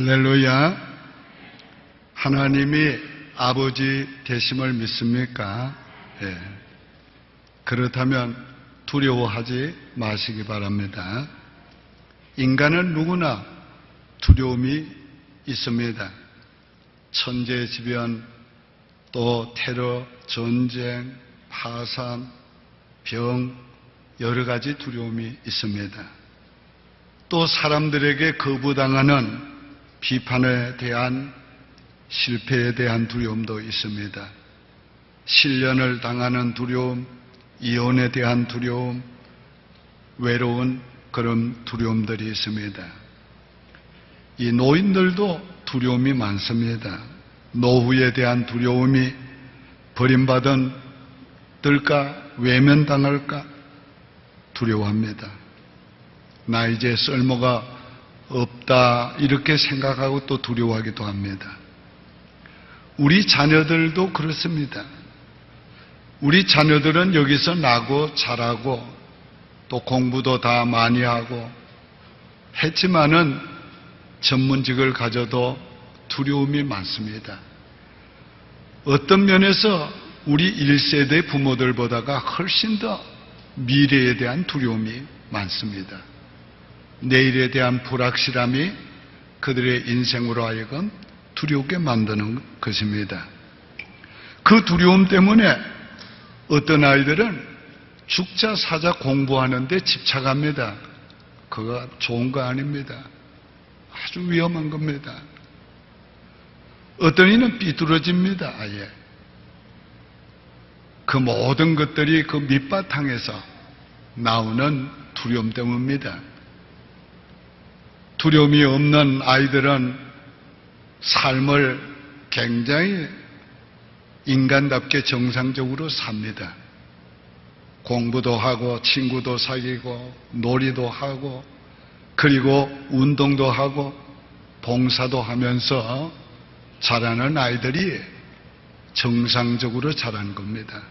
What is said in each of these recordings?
할렐루야. 하나님이 아버지 되심을 믿습니까? 예. 그렇다면 두려워하지 마시기 바랍니다. 인간은 누구나 두려움이 있습니다. 천재지변, 또 테러, 전쟁, 파산, 병, 여러 가지 두려움이 있습니다. 또 사람들에게 거부당하는 비판에 대한, 실패에 대한 두려움도 있습니다. 실련을 당하는 두려움, 이혼에 대한 두려움, 외로운 그런 두려움들이 있습니다. 이 노인들도 두려움이 많습니다. 노후에 대한 두려움이 버림받은 들까 외면당할까 두려워합니다. 나 이제 쓸모가 없다 이렇게 생각하고 또 두려워하기도 합니다. 우리 자녀들도 그렇습니다. 우리 자녀들은 여기서 나고 자라고 또 공부도 다 많이 하고 했지만은 전문직을 가져도 두려움이 많습니다. 어떤 면에서 우리 1세대 부모들보다가 훨씬 더 미래에 대한 두려움이 많습니다. 내일에 대한 불확실함이 그들의 인생으로 하여금 두렵게 만드는 것입니다. 그 두려움 때문에 어떤 아이들은 죽자 사자 공부하는 데 집착합니다. 그거 좋은 거 아닙니다. 아주 위험한 겁니다. 어떤 이는 삐뚤어집니다. 아예. 그 모든 것들이 그 밑바탕에서 나오는 두려움 때문입니다. 두려움이 없는 아이들은 삶을 굉장히 인간답게 정상적으로 삽니다. 공부도 하고 친구도 사귀고 놀이도 하고 그리고 운동도 하고 봉사도 하면서 자라는 아이들이 정상적으로 자라는 겁니다.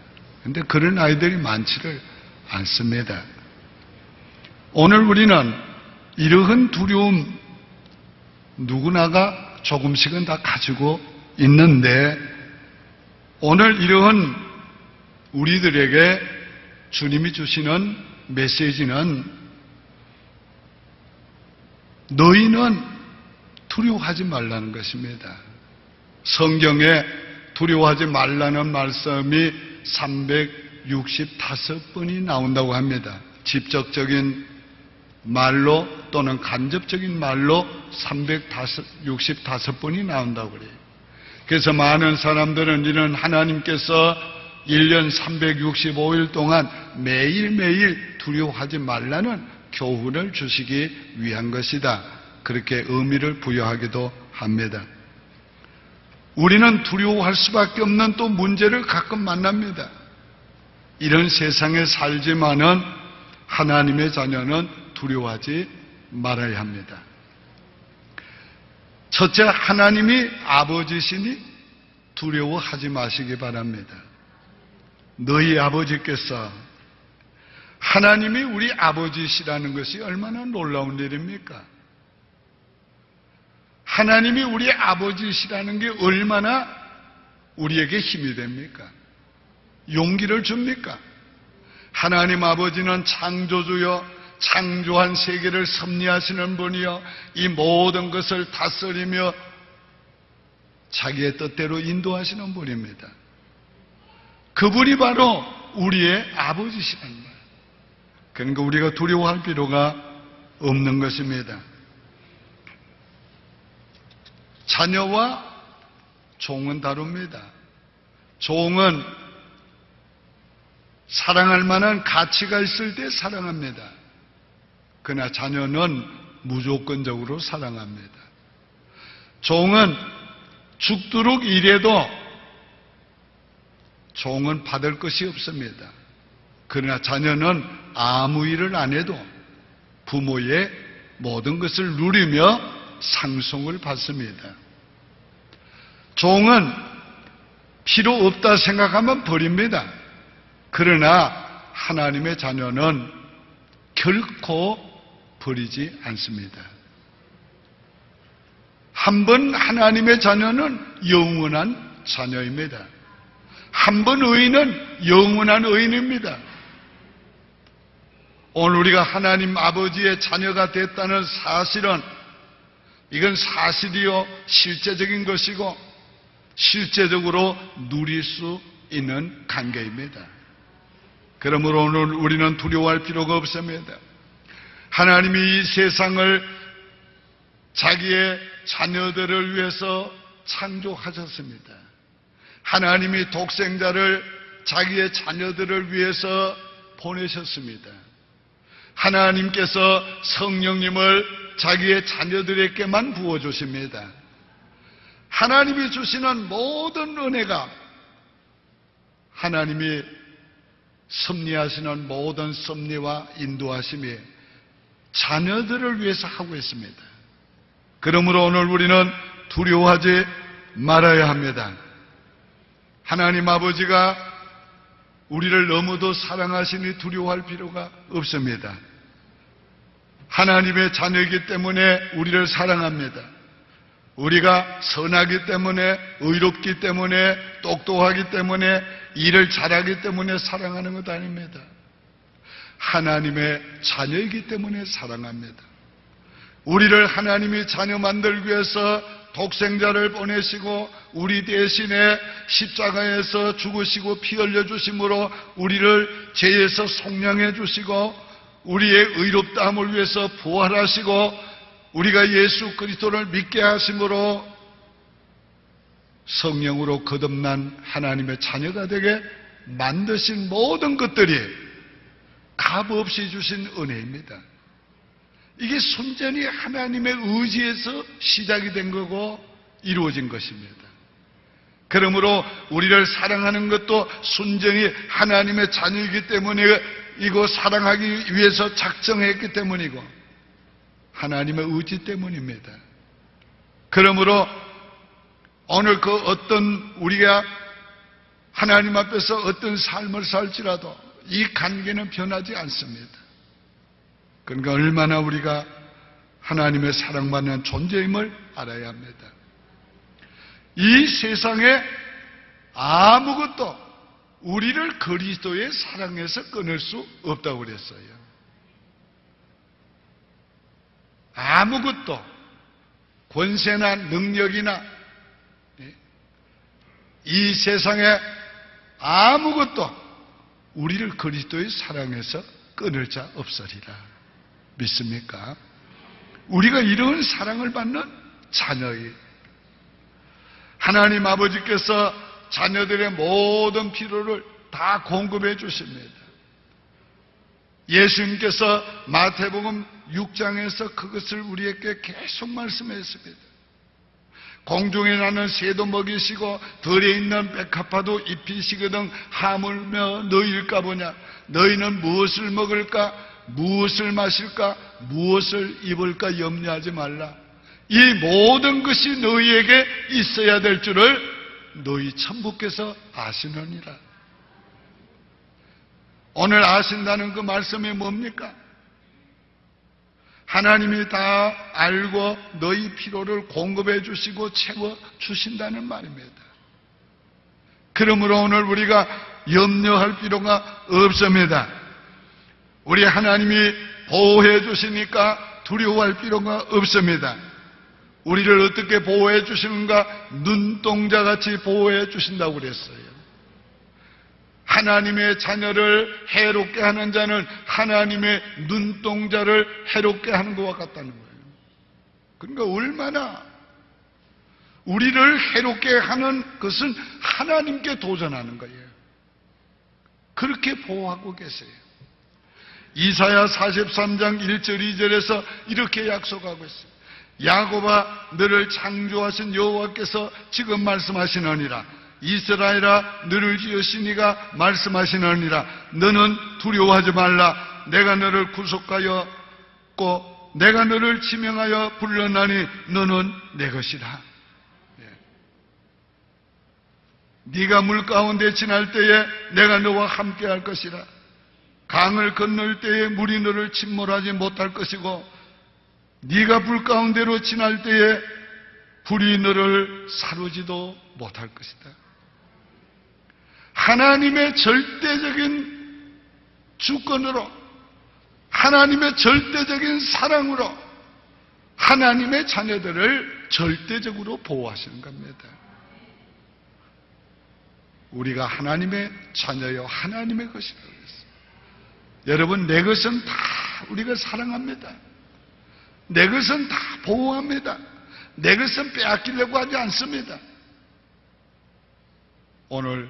그런데 그런 아이들이 많지를 않습니다. 오늘 우리는 이러한 두려움 누구나가 조금씩은 다 가지고 있는데 오늘 이러한 우리들에게 주님이 주시는 메시지는 너희는 두려워하지 말라는 것입니다. 성경에 두려워하지 말라는 말씀이 365번이 나온다고 합니다. 직접적인 말로 또는 간접적인 말로 365번이 나온다고 그래요. 그래서 많은 사람들은 이런 하나님께서 1년 365일 동안 매일매일 두려워하지 말라는 교훈을 주시기 위한 것이다. 그렇게 의미를 부여하기도 합니다. 우리는 두려워할 수밖에 없는 또 문제를 가끔 만납니다. 이런 세상에 살지만은 하나님의 자녀는 두려워하지 말아야 합니다. 첫째, 하나님이 아버지시니 두려워하지 마시기 바랍니다. 너희 아버지께서 하나님이 우리 아버지시라는 것이 얼마나 놀라운 일입니까? 하나님이 우리 아버지시라는 게 얼마나 우리에게 힘이 됩니까? 용기를 줍니까? 하나님 아버지는 창조주여 창조한 세계를 섭리하시는 분이여 이 모든 것을 다스리며 자기의 뜻대로 인도하시는 분입니다. 그분이 바로 우리의 아버지시란 말이에요. 그러니까 우리가 두려워할 필요가 없는 것입니다. 자녀와 종은 다릅니다. 종은 사랑할 만한 가치가 있을 때 사랑합니다. 그러나 자녀는 무조건적으로 사랑합니다. 종은 죽도록 일해도 종은 받을 것이 없습니다. 그러나 자녀는 아무 일을 안 해도 부모의 모든 것을 누리며 상속을 받습니다. 종은 필요 없다 생각하면 버립니다. 그러나 하나님의 자녀는 결코 버리지 않습니다. 한 번 하나님의 자녀는 영원한 자녀입니다. 한 번 의인은 영원한 의인입니다. 오늘 우리가 하나님 아버지의 자녀가 됐다는 사실은 이건 사실이요 실제적인 것이고 실제적으로 누릴 수 있는 관계입니다. 그러므로 오늘 우리는 두려워할 필요가 없습니다. 하나님이 이 세상을 자기의 자녀들을 위해서 창조하셨습니다. 하나님이 독생자를 자기의 자녀들을 위해서 보내셨습니다. 하나님께서 성령님을 자기의 자녀들에게만 부어주십니다. 하나님이 주시는 모든 은혜가 하나님이 섭리하시는 모든 섭리와 인도하심이 자녀들을 위해서 하고 있습니다. 그러므로 오늘 우리는 두려워하지 말아야 합니다. 하나님 아버지가 우리를 너무도 사랑하시니 두려워할 필요가 없습니다. 하나님의 자녀이기 때문에 우리를 사랑합니다. 우리가 선하기 때문에, 의롭기 때문에, 똑똑하기 때문에, 일을 잘하기 때문에 사랑하는 것 아닙니다. 하나님의 자녀이기 때문에 사랑합니다. 우리를 하나님이 자녀 만들기 위해서 독생자를 보내시고 우리 대신에 십자가에서 죽으시고 피 흘려주심으로 우리를 죄에서 속량해 주시고 우리의 의롭다함을 위해서 부활하시고 우리가 예수 그리스도를 믿게 하심으로 성령으로 거듭난 하나님의 자녀가 되게 만드신 모든 것들이 값없이 주신 은혜입니다. 이게 순전히 하나님의 의지에서 시작이 된 거고 이루어진 것입니다. 그러므로 우리를 사랑하는 것도 순전히 하나님의 자녀이기 때문에 이거 사랑하기 위해서 작정했기 때문이고 하나님의 의지 때문입니다. 그러므로 오늘 그 어떤 우리가 하나님 앞에서 어떤 삶을 살지라도 이 관계는 변하지 않습니다. 그러니까 얼마나 우리가 하나님의 사랑받는 존재임을 알아야 합니다. 이 세상에 아무것도 우리를 그리스도의 사랑에서 끊을 수 없다고 그랬어요. 아무것도 권세나 능력이나 이 세상에 아무것도 우리를 그리스도의 사랑에서 끊을 자 없으리라. 믿습니까? 우리가 이런 사랑을 받는 자녀이 하나님 아버지께서 자녀들의 모든 필요를 다 공급해 주십니다. 예수님께서 마태복음 6장에서 그것을 우리에게 계속 말씀했습니다. 공중에 나는 새도 먹이시고 들에 있는 백합화도 입히시거든 하물며 너희일까 보냐. 너희는 무엇을 먹을까, 무엇을 마실까, 무엇을 입을까 염려하지 말라. 이 모든 것이 너희에게 있어야 될 줄을 너희 천부께서 아시느니라. 오늘 아신다는 그 말씀이 뭡니까? 하나님이 다 알고 너희 필요를 공급해 주시고 채워 주신다는 말입니다. 그러므로 오늘 우리가 염려할 필요가 없습니다. 우리 하나님이 보호해 주시니까 두려워할 필요가 없습니다. 우리를 어떻게 보호해 주시는가? 눈동자같이 보호해 주신다고 그랬어요. 하나님의 자녀를 해롭게 하는 자는 하나님의 눈동자를 해롭게 하는 것과 같다는 거예요. 그러니까 얼마나 우리를 해롭게 하는 것은 하나님께 도전하는 거예요. 그렇게 보호하고 계세요. 이사야 43장 1절 2절에서 이렇게 약속하고 있어요. 야곱아 너를 창조하신 여호와께서 지금 말씀하시느니라. 이스라엘아 너를 지으시니가 말씀하시느니라. 너는 두려워하지 말라. 내가 너를 구속하였고 내가 너를 지명하여 불렀나니 너는 내 것이라. 네가 물 가운데 지날 때에 내가 너와 함께 할 것이라. 강을 건널 때에 물이 너를 침몰하지 못할 것이고 네가 불 가운데로 지날 때에 불이 너를 사르지도 못할 것이다. 하나님의 절대적인 주권으로, 하나님의 절대적인 사랑으로 하나님의 자녀들을 절대적으로 보호하시는 겁니다. 우리가 하나님의 자녀요 하나님의 것이라고 했어요. 여러분, 내 것은 다 우리가 사랑합니다. 내 것은 다 보호합니다. 내 것은 빼앗기려고 하지 않습니다. 오늘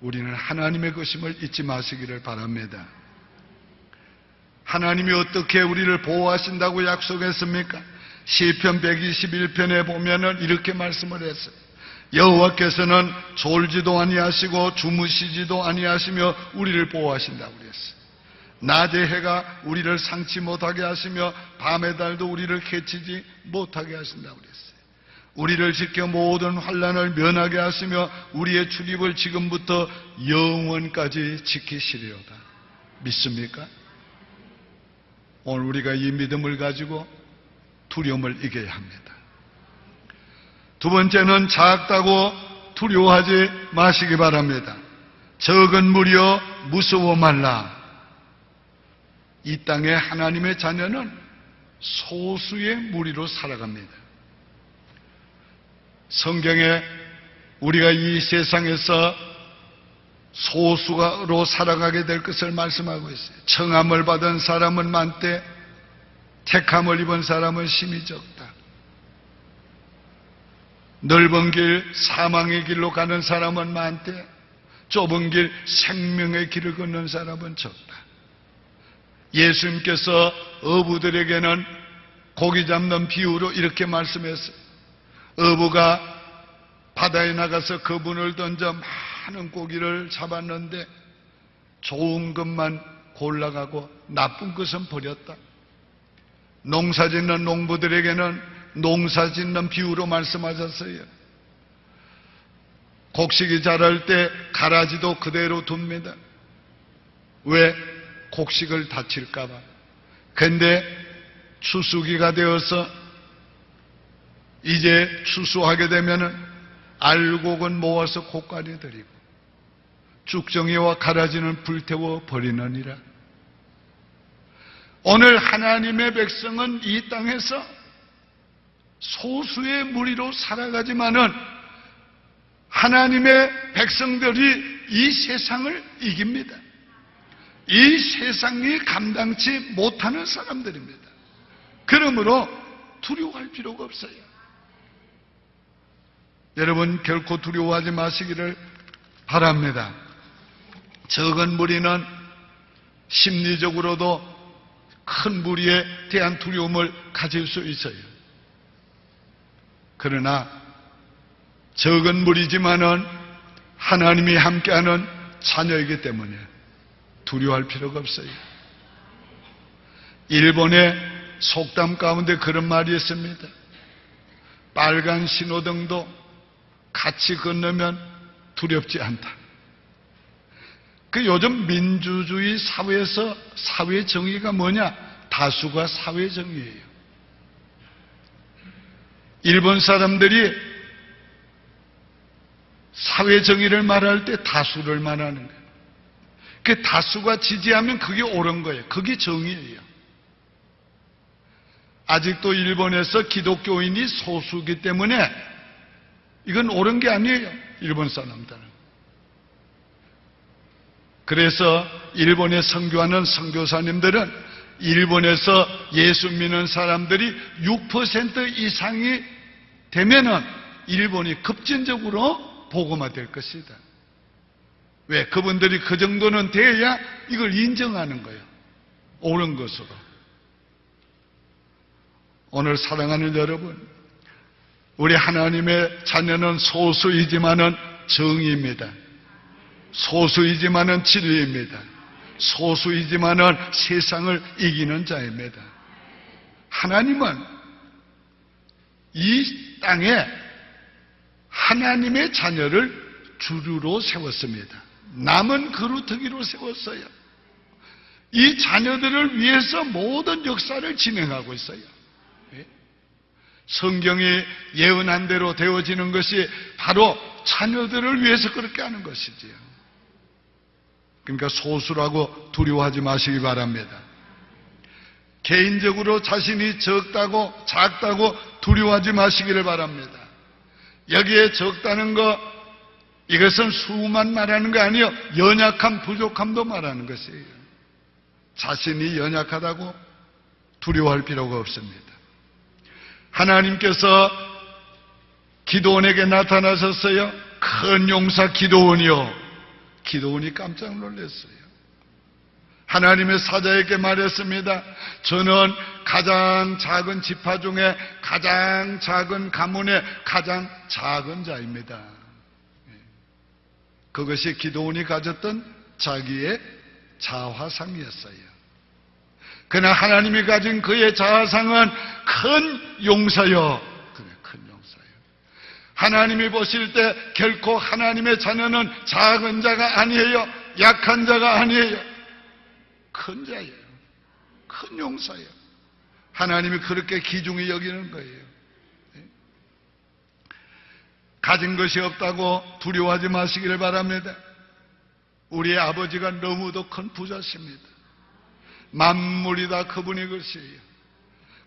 우리는 하나님의 것임을 잊지 마시기를 바랍니다. 하나님이 어떻게 우리를 보호하신다고 약속했습니까? 시편 121편에 보면은 이렇게 말씀을 했어요. 여호와께서는 졸지도 아니하시고 주무시지도 아니하시며 우리를 보호하신다고 그랬어요. 낮의 해가 우리를 상치 못하게 하시며 밤의 달도 우리를 해치지 못하게 하신다고 그랬어요. 우리를 지켜 모든 환난을 면하게 하시며 우리의 출입을 지금부터 영원까지 지키시리로다. 믿습니까? 오늘 우리가 이 믿음을 가지고 두려움을 이겨야 합니다. 두 번째는 작다고 두려워하지 마시기 바랍니다. 적은 무리여 무서워 말라. 이 땅에 하나님의 자녀는 소수의 무리로 살아갑니다. 성경에 우리가 이 세상에서 소수로 살아가게 될 것을 말씀하고 있어요. 청함을 받은 사람은 많되 택함을 입은 사람은 심히 적다. 넓은 길, 사망의 길로 가는 사람은 많되 좁은 길, 생명의 길을 걷는 사람은 적다. 예수님께서 어부들에게는 고기 잡는 비유로 이렇게 말씀했어요. 어부가 바다에 나가서 거분을 던져 많은 고기를 잡았는데 좋은 것만 골라가고 나쁜 것은 버렸다. 농사 짓는 농부들에게는 농사 짓는 비유로 말씀하셨어요. 곡식이 자랄 때 가라지도 그대로 둡니다. 왜? 곡식을 다칠까봐. 근데 추수기가 되어서 이제 추수하게 되면은 알곡은 모아서 곶간에 들이고 쭉정이와 가라지는 불태워 버리느니라. 오늘 하나님의 백성은 이 땅에서 소수의 무리로 살아가지만은 하나님의 백성들이 이 세상을 이깁니다. 이 세상이 감당치 못하는 사람들입니다. 그러므로 두려워할 필요가 없어요. 여러분, 결코 두려워하지 마시기를 바랍니다. 적은 무리는 심리적으로도 큰 무리에 대한 두려움을 가질 수 있어요. 그러나 적은 무리지만은 하나님이 함께하는 자녀이기 때문에 두려워할 필요가 없어요. 일본의 속담 가운데 그런 말이 있습니다. 빨간 신호등도 같이 건너면 두렵지 않다. 그 요즘 민주주의 사회에서 사회 정의가 뭐냐? 다수가 사회 정의예요. 일본 사람들이 사회 정의를 말할 때 다수를 말하는 거예요. 그 다수가 지지하면 그게 옳은 거예요. 그게 정의예요. 아직도 일본에서 기독교인이 소수이기 때문에 이건 옳은 게 아니에요. 일본 사람들은. 그래서 일본에 선교하는 선교사님들은 일본에서 예수 믿는 사람들이 6% 이상이 되면은 일본이 급진적으로 복음화될 것이다. 왜? 그분들이 그 정도는 돼야 이걸 인정하는 거예요. 옳은 것으로. 오늘 사랑하는 여러분, 우리 하나님의 자녀는 소수이지만은 정의입니다. 소수이지만은 진리입니다. 소수이지만은 세상을 이기는 자입니다. 하나님은 이 땅에 하나님의 자녀를 주류로 세웠습니다. 남은 그루터기로 세웠어요. 이 자녀들을 위해서 모든 역사를 진행하고 있어요. 성경이 예언한 대로 되어지는 것이 바로 자녀들을 위해서 그렇게 하는 것이지요. 그러니까 소수라고 두려워하지 마시기 바랍니다. 개인적으로 자신이 작다고 두려워하지 마시기를 바랍니다. 여기에 적다는 거, 이것은 수만 말하는 거 아니에요. 연약함, 부족함도 말하는 것이에요. 자신이 연약하다고 두려워할 필요가 없습니다. 하나님께서 기드온에게 나타나셨어요. 큰 용사 기드온이요. 기드온이 깜짝 놀랐어요. 하나님의 사자에게 말했습니다. 저는 가장 작은 지파 중에 가장 작은 가문의 가장 작은 자입니다. 그것이 기드온이 가졌던 자기의 자화상이었어요. 그러나 하나님이 가진 그의 자화상은 큰 용사요. 그래, 큰 용사요. 하나님이 보실 때 결코 하나님의 자녀는 작은 자가 아니에요. 약한 자가 아니에요. 큰 자예요. 큰 용사예요. 하나님이 그렇게 귀중히 여기는 거예요. 가진 것이 없다고 두려워하지 마시기를 바랍니다. 우리의 아버지가 너무도 큰 부자십니다. 만물이 다 그분의 것이에요.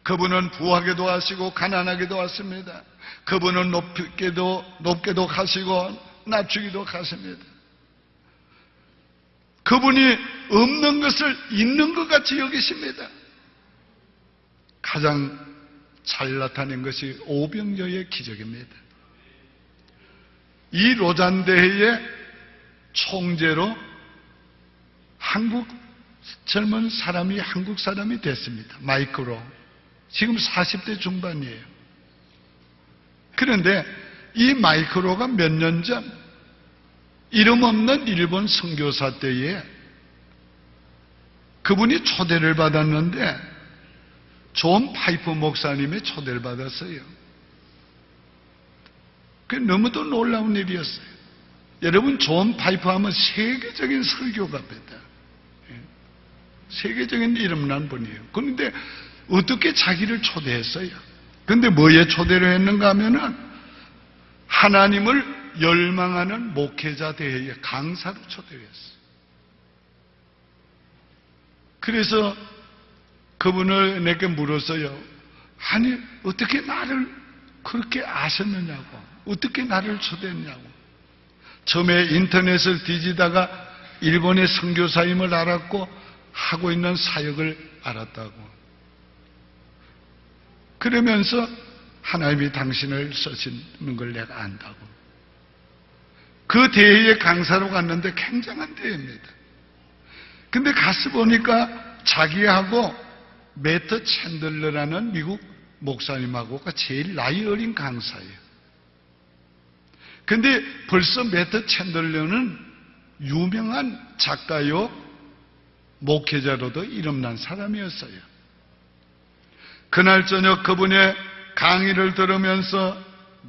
그분은 부하게도 하시고 가난하게도 하십니다. 그분은 높게도 하시고 낮추기도 하십니다. 그분이 없는 것을 있는 것 같이 여기십니다. 가장 잘 나타낸 것이 오병여의 기적입니다. 이 로잔대회의 총재로 한국 젊은 사람이 한국 사람이 됐습니다. 마이크로. 지금 40대 중반이에요. 그런데 이 마이크로가 몇 년 전 이름 없는 일본 선교사 때에 그분이 초대를 받았는데 존 파이프 목사님의 초대를 받았어요. 그게 너무도 놀라운 일이었어요. 여러분, 존 파이프 하면 세계적인 설교가입니다. 세계적인 이름난 분이에요. 그런데 어떻게 자기를 초대했어요? 그런데 뭐에 초대를 했는가 하면은 하나님을 열망하는 목회자 대회에 강사로 초대를 했어요. 그래서 그분을 내게 물었어요. 아니, 어떻게 나를 그렇게 아셨느냐고. 어떻게 나를 초대했냐고. 처음에 인터넷을 뒤지다가 일본의 선교사임을 알았고 하고 있는 사역을 알았다고. 그러면서 하나님이 당신을 쓰시는 걸 내가 안다고. 그 대회에 강사로 갔는데 굉장한 대회입니다. 근데 가서 보니까 자기하고 매트 챈들러라는 미국 목사님하고가 제일 나이 어린 강사예요. 근데 벌써 매트 챈들러는 유명한 작가요, 목회자로도 이름난 사람이었어요. 그날 저녁 그분의 강의를 들으면서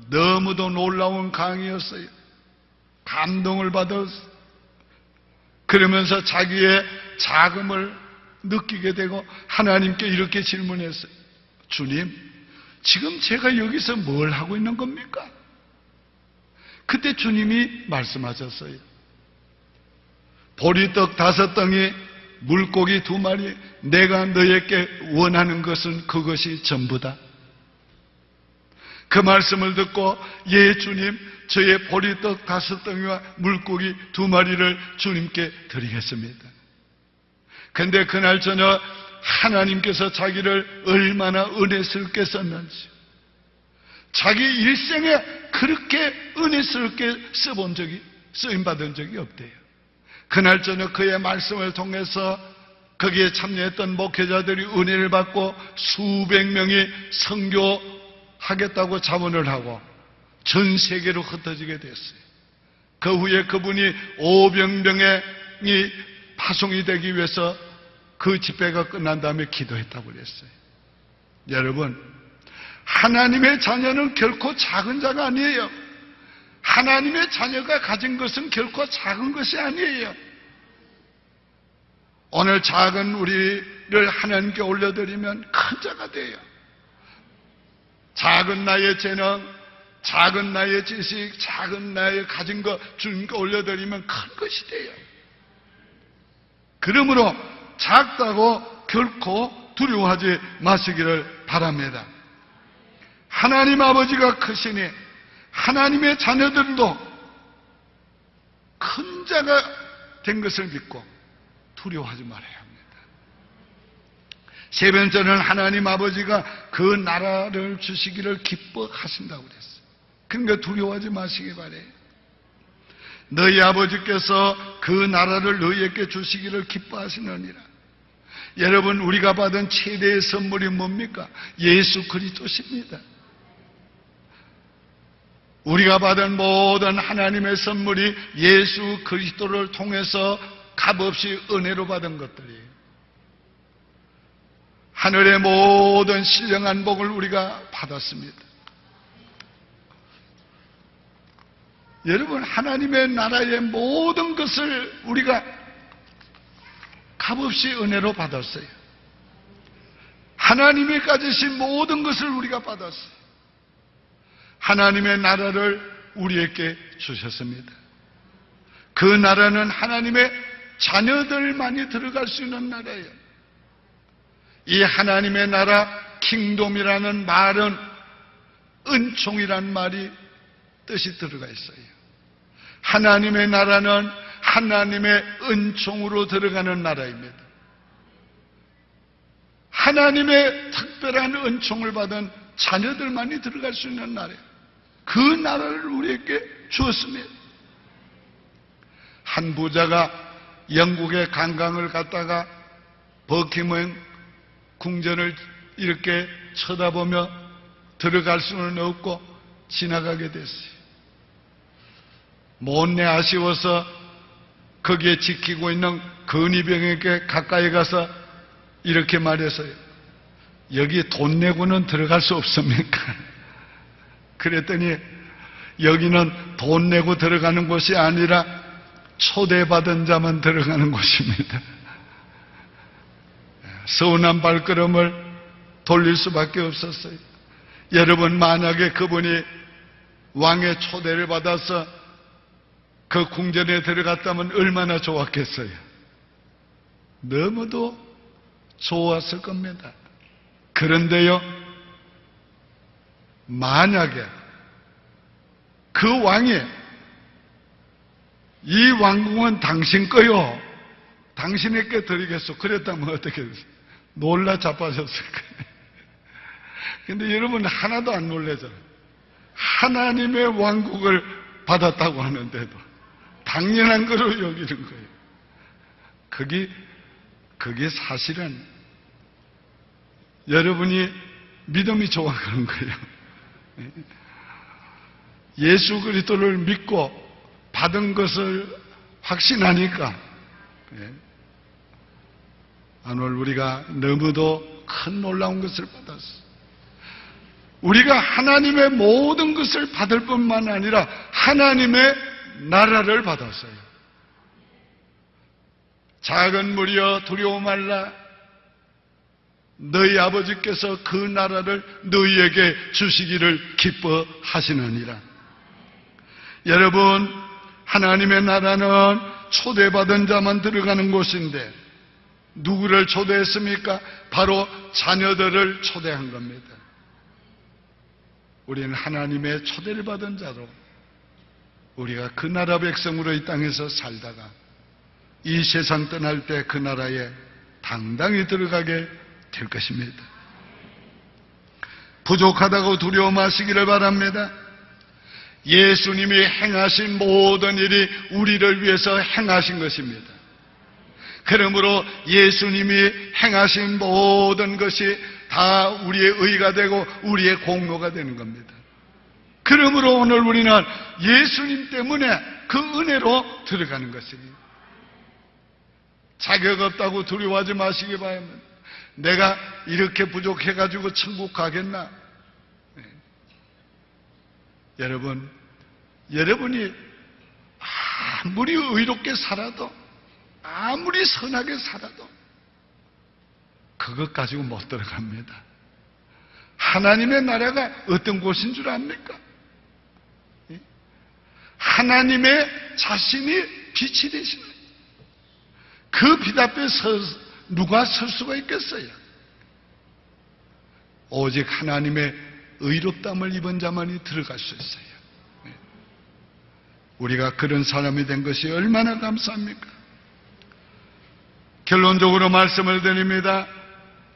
너무도 놀라운 강의였어요. 감동을 받았어요. 그러면서 자기의 자금을 느끼게 되고 하나님께 이렇게 질문했어요. 주님, 지금 제가 여기서 뭘 하고 있는 겁니까? 그때 주님이 말씀하셨어요. 보리떡 5덩이, 물고기 2마리, 내가 너에게 원하는 것은 그것이 전부다. 그 말씀을 듣고, 예 주님, 저의 보리떡 5덩이와 물고기 2마리를 주님께 드리겠습니다. 그런데 그날 저녁 하나님께서 자기를 얼마나 은혜스럽게 썼는지, 자기 일생에 그렇게 은혜스럽게 쓰임받은 적이 없대요. 그날 저녁 그의 말씀을 통해서 거기에 참여했던 목회자들이 은혜를 받고 수백 명이 선교하겠다고 자문을 하고 전 세계로 흩어지게 됐어요. 그 후에 그분이 오병병이 파송이 되기 위해서 그 집회가 끝난 다음에 기도했다고 그랬어요. 여러분, 하나님의 자녀는 결코 작은 자가 아니에요. 하나님의 자녀가 가진 것은 결코 작은 것이 아니에요. 오늘 작은 우리를 하나님께 올려드리면 큰 자가 돼요. 작은 나의 재능, 작은 나의 지식, 작은 나의 가진 거 주님께 올려드리면 큰 것이 돼요. 그러므로 작다고 결코 두려워하지 마시기를 바랍니다. 하나님 아버지가 크시니 하나님의 자녀들도 큰 자가 된 것을 믿고 두려워하지 말아야 합니다. 세 번째는 하나님 아버지가 그 나라를 주시기를 기뻐하신다고 그랬어요. 그러니까 두려워하지 마시기 바래요. 너희 아버지께서 그 나라를 너희에게 주시기를 기뻐하시느니라. 여러분, 우리가 받은 최대의 선물이 뭡니까? 예수 그리스도십니다. 우리가 받은 모든 하나님의 선물이 예수 그리스도를 통해서 값없이 은혜로 받은 것들이에요. 하늘의 모든 신령한 복을 우리가 받았습니다. 여러분, 하나님의 나라의 모든 것을 우리가 값없이 은혜로 받았어요. 하나님이 가지신 모든 것을 우리가 받았어요. 하나님의 나라를 우리에게 주셨습니다. 그 나라는 하나님의 자녀들만이 들어갈 수 있는 나라예요. 이 하나님의 나라, 킹돔이라는 말은 은총이란 말이 뜻이 들어가 있어요. 하나님의 나라는 하나님의 은총으로 들어가는 나라입니다. 하나님의 특별한 은총을 받은 자녀들만이 들어갈 수 있는 나라예요. 그 나라를 우리에게 주었습니다. 한 부자가 영국의 관광을 갔다가 버킹엄 궁전을 이렇게 쳐다보며 들어갈 수는 없고 지나가게 됐어요. 못내 아쉬워서 거기에 지키고 있는 근위병에게 가까이 가서 이렇게 말했어요. 여기 돈 내고는 들어갈 수 없습니까? 그랬더니 여기는 돈 내고 들어가는 곳이 아니라 초대받은 자만 들어가는 곳입니다. 서운한 발걸음을 돌릴 수밖에 없었어요. 여러분, 만약에 그분이 왕의 초대를 받아서 그 궁전에 들어갔다면 얼마나 좋았겠어요. 너무도 좋았을 겁니다. 그런데요, 만약에 그 왕이 이 왕궁은 당신 거요, 당신에게 드리겠소, 그랬다면 어떻게 됐어요? 놀라 자빠졌을 거예요. 근데 여러분, 하나도 안 놀라잖아요. 하나님의 왕국을 받았다고 하는데도 당연한 거로 여기는 거예요. 그게 사실은 여러분이 믿음이 좋아 그런 거예요. 예수 그리스도를 믿고 받은 것을 확신하니까 오늘 우리가 너무도 큰 놀라운 것을 받았어요. 우리가 하나님의 모든 것을 받을 뿐만 아니라 하나님의 나라를 받았어요. 작은 무리여 두려워 말라. 너희 아버지께서 그 나라를 너희에게 주시기를 기뻐하시느니라. 여러분, 하나님의 나라는 초대받은 자만 들어가는 곳인데 누구를 초대했습니까? 바로 자녀들을 초대한 겁니다. 우리는 하나님의 초대를 받은 자로 우리가 그 나라 백성으로 이 땅에서 살다가 이 세상 떠날 때 그 나라에 당당히 들어가게 될 것입니다. 부족하다고 두려워 마시기를 바랍니다. 예수님이 행하신 모든 일이 우리를 위해서 행하신 것입니다. 그러므로 예수님이 행하신 모든 것이 다 우리의 의가 되고 우리의 공로가 되는 겁니다. 그러므로 오늘 우리는 예수님 때문에 그 은혜로 들어가는 것입니다. 자격 없다고 두려워하지 마시기 바랍니다. 내가 이렇게 부족해가지고 천국 가겠나? 네. 여러분이 아무리 의롭게 살아도 아무리 선하게 살아도 그것 가지고 못 들어갑니다. 하나님의 나라가 어떤 곳인 줄 압니까? 하나님의 자신이 빛이 되시는 그 빛 앞에 누가 설 수가 있겠어요? 오직 하나님의 의롭다함을 입은 자만이 들어갈 수 있어요. 우리가 그런 사람이 된 것이 얼마나 감사합니까? 결론적으로 말씀을 드립니다.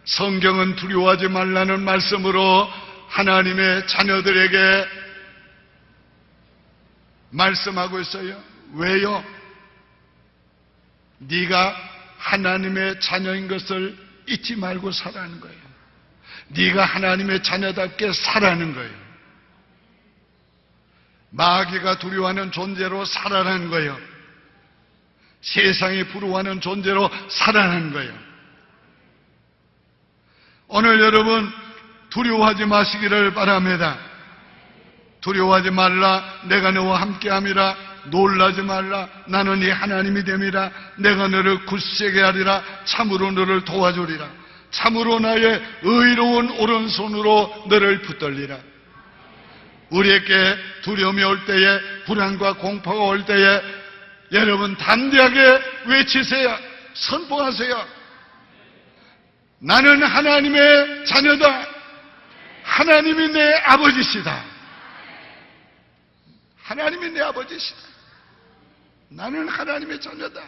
성경은 두려워하지 말라는 말씀으로 하나님의 자녀들에게 말씀하고 있어요. 왜요? 네가 하나님의 자녀인 것을 잊지 말고 살아가는 거예요. 네가 하나님의 자녀답게 살아가는 거예요. 마귀가 두려워하는 존재로 살아가는 거예요. 세상이 부러워하는 존재로 살아가는 거예요. 오늘 여러분 두려워하지 마시기를 바랍니다. 두려워하지 말라. 내가 너와 함께함이라. 놀라지 말라. 나는 네 하나님이 됨이라. 내가 너를 굳세게 하리라. 참으로 너를 도와주리라. 참으로 나의 의로운 오른손으로 너를 붙들리라. 우리에게 두려움이 올 때에, 불안과 공포가 올 때에 여러분 담대하게 외치세요. 선포하세요. 나는 하나님의 자녀다. 하나님이 내 아버지시다. 하나님이 내 아버지시다. 나는 하나님의 자녀다.